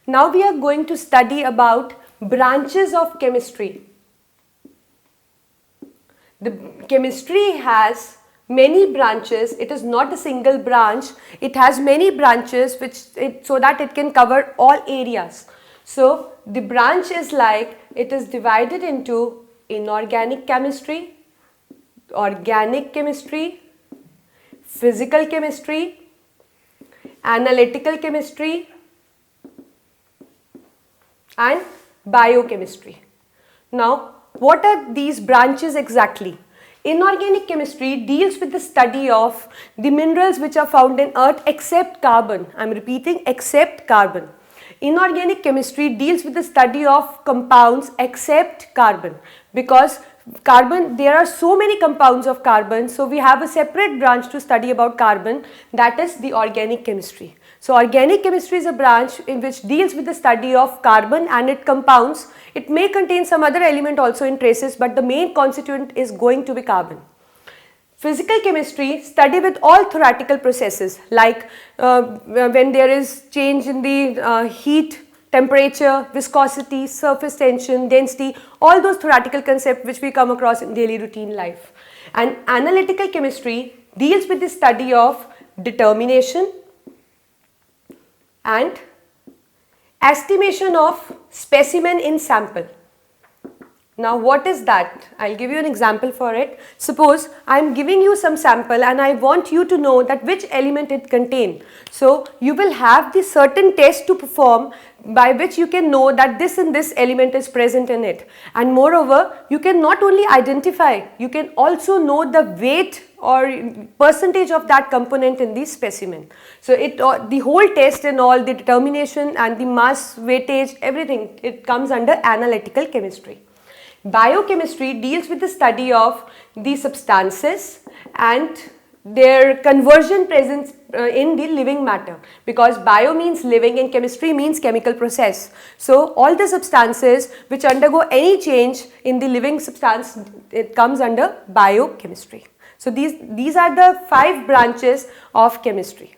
Now we are going to study about branches of chemistry. The chemistry has many branches. It is not a single branch. It has many branches so that it can cover all areas. So the branch is like, it is divided into inorganic chemistry, organic chemistry, physical chemistry, analytical chemistry, and biochemistry. Now, what are these branches exactly? Inorganic chemistry deals with the study of the minerals which are found in earth except carbon. I am repeating, except carbon. Inorganic chemistry deals with the study of compounds except carbon, because carbon, there are so many compounds of carbon, so we have a separate branch to study about carbon, that is the organic chemistry. So organic chemistry is a branch in which deals with the study of carbon and its compounds. It may contain some other element also in traces, but the main constituent is going to be carbon. Physical chemistry study with all theoretical processes, like when there is change in the heat, temperature, viscosity, surface tension, density, all those theoretical concepts which we come across in daily routine life. And analytical chemistry deals with the study of determination and estimation of specimen in sample. Now what is that? I'll give you an example for it. Suppose I'm giving you some sample and I want you to know that which element it contains. So you will have the certain test to perform by which you can know that this and this element is present in it. And moreover, you can not only identify, you can also know the weight or percentage of that component in the specimen. So the whole test and all, the determination and the mass, weightage, everything, it comes under analytical chemistry. Biochemistry deals with the study of the substances and their conversion presence in the living matter, because bio means living and chemistry means chemical process. So all the substances which undergo any change in the living substance, it comes under biochemistry. So these are the 5 branches of chemistry.